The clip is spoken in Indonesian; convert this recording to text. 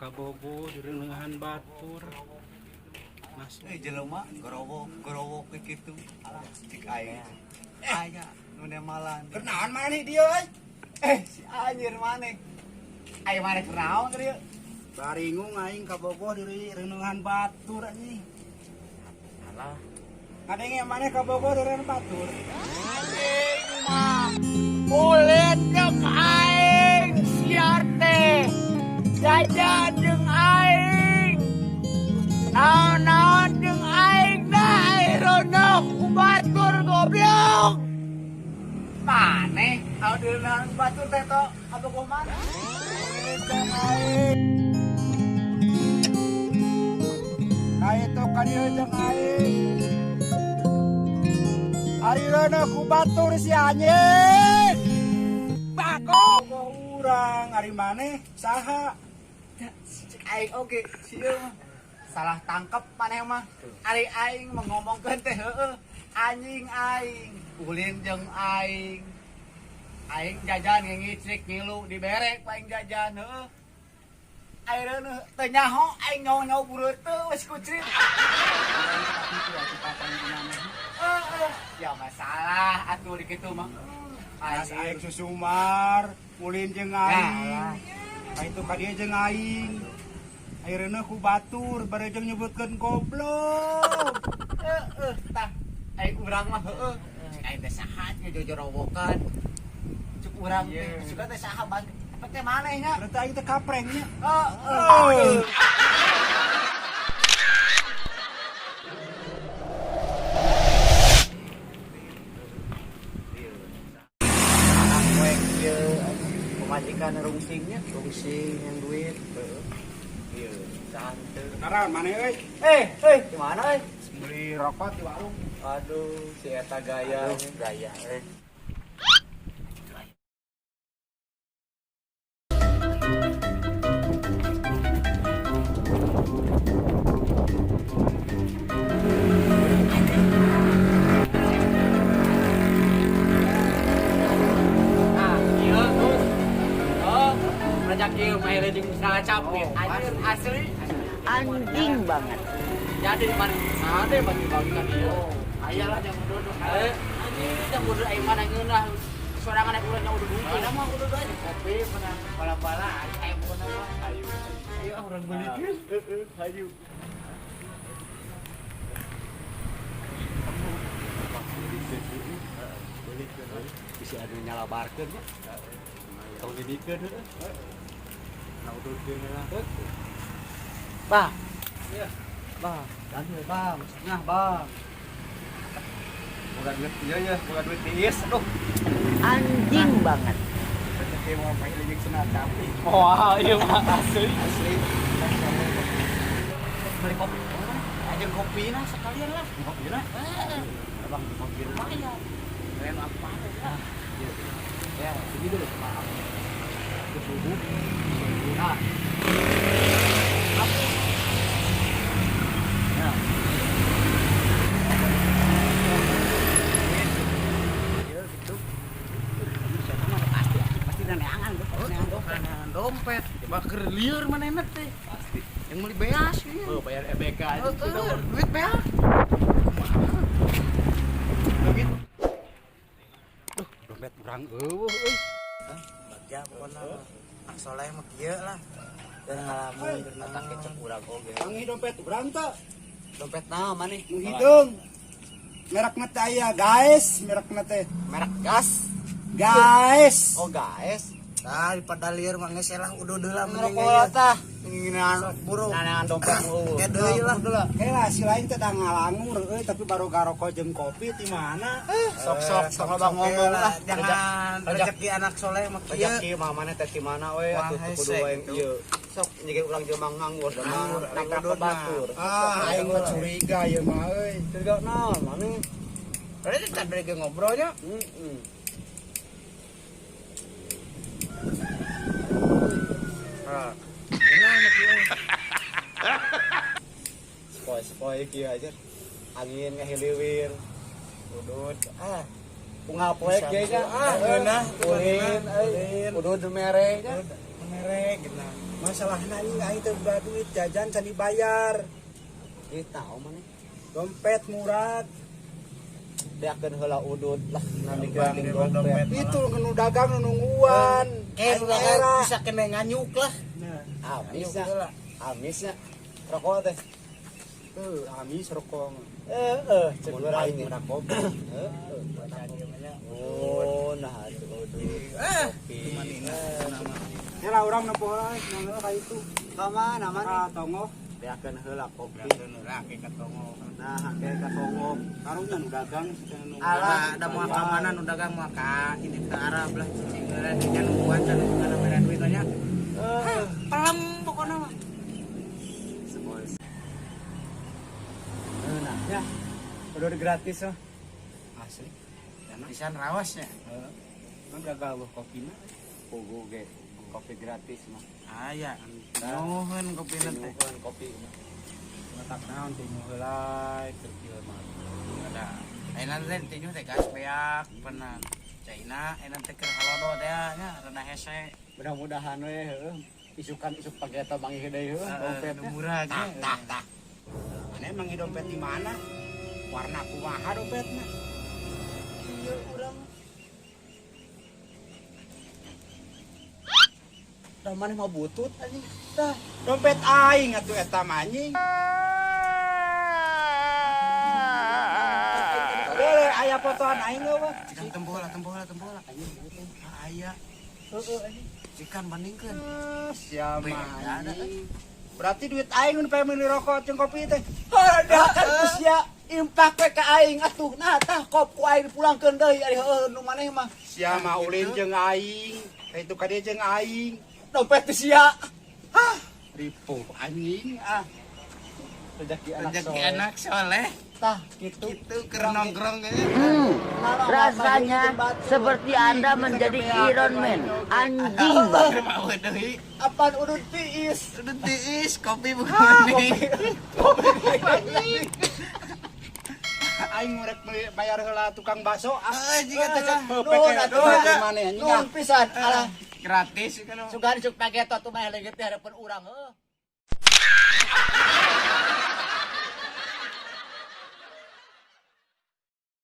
kabogo direuneuhan batur. Mas jelema gorowok kitu. Alah cik aing. Aya nu nemalan. Kenaon maneh dieu euy? Si anjir maneh. Aya maneh kenaon teh dieu? Baringung aing kabogo direuneuhan batur anjing. Alah, Ngadenge maneh kabogo direuneuhan batur. anjing mah. Kulit jeung aing siar teh. Jajan jeung aing. Naon-naon jeung aing da aerono ku batur goblok. Maneh anu direuneuhan batur teh to kabogo maneh. Jeung aing. Kaito ka dieu jeung aing. Ayeuna ku batur si anjing. Bako urang ari maneh saha? Cik aing oge sieun mah salah tangkep maneh mah. Ari aing mengomongkeun teh heueuh. Anjing aing, ulin jeung aing. Aing jajan ngicrik ngilu dibere ku aing jajan heueuh. Ayeuna teu nyaho aing nyaho-nyaho bureuteuh wes kucrit. Ya masalah atuh di kitu mah. Mas aing susumar, ulin jeung aing. Kaito ka dieu jeung aing. Ayeuna ku batur bare jeung nyebutkeun goblok. Tah aing urang mah heueuh. Aing teh saha ngejojorowokan. Cuk urang teh suka teh saha bang. Apa teh maneh nya? Berarti aing teh kaprengnya. Heeh. Pemajikan rungsingnya, rungsing yang duit. Iya, santai. Sekarang mana euy? Di mana euy? Beli rokok di warung. Aduh, si eta gaya. Gaya Ieu mah jeung salah capit. Anjir asli Anjing banget. jadi mana ada bagi-bagikan ieu. Ayalah yang duduk. Anjing yang duduk ai mana ngeunah sorangan urang nya udah bungkul mah udah aja kopi pernah bala-bala aya pun mah ayo. Ayo urang beulikeun. Ayo. Bisa ada nyalabarkeun nya. Tong didikeun heueuh. Bang, iya, bang, ganti bang, setengah bang. Bukan duit ieu ya, bukan duit tiis. Aduh. Anjing banget. Rezeki mau pakai lejeng senat tapi. Wah, iya mah asli. Beli kopi. Aja kopi nah sekalian lah. Kopi lah. Abang kopi mah ya. Keren apa ya? Ya, segitu dulu. Maaf. Ke subuh. Nah. Apa? Ya. Dompet, coba keur lieur manehna teh. Pasti. Yang beli beas ieu. Oh, bayar EBK aja. Duit beas. Duit. Duh, dompet urang eueuh euy. Baca pokoknya soleh mah kieu lah. Dan ngalamun Datang kecep urang oge. Pangi dompet urang teh. Dompet naon maneh? Nu hidung. Merekna teh aya, guys, merekna teh. Merek gas. Guys. Oh, guys. tah pada lieur mah geus lah udah deula Ngerokok tah. Ngingeunaan buru. nanangan dompet mulu. Ke deui lah. Kayak lah si lain teh da ngalangur euy tapi baru garoko jeung kopi ti mana? Sok abang ngomong lah. Jangan rezeki anak soleh mah kieu. Rezeki mah maneh teh ti mana we atuh kudu wae ieu. Sok nyeger urang jelema nganggur nangkap batur. Aing mah curiga ieu mah euy. Curiga naon maneh? Tadi kan mereka ngobrolnya. Spoi kieu aja. Angin ngahiliwir. Udud punga poek ge nya. Eunah ulin euy. Udud mere nya. merek gitu. Masalahnya ini aing teu boga duit jajan can dibayar. Kita mana? Dompet murad. Beakeun heula udud lah nami Bang, geuning dia dompet. dompet. Itu nu dagang nu nungguan. udah Era. bisa kena nganyuk lah. Amisnya. Amisnya. Rokok teh. Amis rokok. Cek Mun urang aing ge. murah kopi. Oh, nah itu udud. Cuman ini nama. Ya lah urang nempoh nang ka itu. Ka mana Ah, tongo. Beakeun heula kopi. Rake katongo. Nah, hake ka songok. Karunya nu dagang nu. Alah, ada mau ke mana nu dagang mau ka ini ke Arab lah cicing geus nya nungguan can kana beda duit nya. Pelem pokona mah. Nah, ya. Udah gratis mah. Asli. Pisan rawasnya. Kan gagal kopina. Pugu ge kopi gratis mah. Aya. Nuhun kopi nanti. Nuhun kopi mah. Matak naon teh nu heula kecil mah. Ada. Enak teh tinju teh gas beak pernah. Cina enak teh keur halodo teh nya rada hese. Mudah-mudahan we heuh. Isuk pake eta manggih deui heuh dompetnya. Murah aja. Tah. Mana emang dompet di mana? Warna kumaha dompetna? Ieu urang. Da maneh mah butut anjing. Tah, dompet aing atuh eta mah anjing. Boleh aya fotoan aing eueuh. Cikan tembola. Aya. Heueuh anjing. Cikan bandingkeun. Sia Beda mah ada. anjing. Berarti duit aing nu payah meuli rokok jeung kopi teh. Ada kan sia impak we ka aing atuh. Nah tah kop ku aing pulangkeun deui ari heueuh nu maneh mah. Sia mah ulin jeung aing. Itu ka dieu jeung aing. Dompet teh sia. Ripuh anjing ah. Rezeki anak soleh. Tah kitu. Itu keur nongkrong ge. Rasanya seperti Anda menjadi Iron Man. Anjing banget. Mau deui. Apaan udut tiis. Udah tiis kopi bukan nih. Aing rek bayar heula tukang bakso. Jika teh Nuhun atuh Mana anjing? nuhun pisan. Alah gratis kan. sugan cuk pagetot tuh mah leugeut teh hareupeun urang heuh.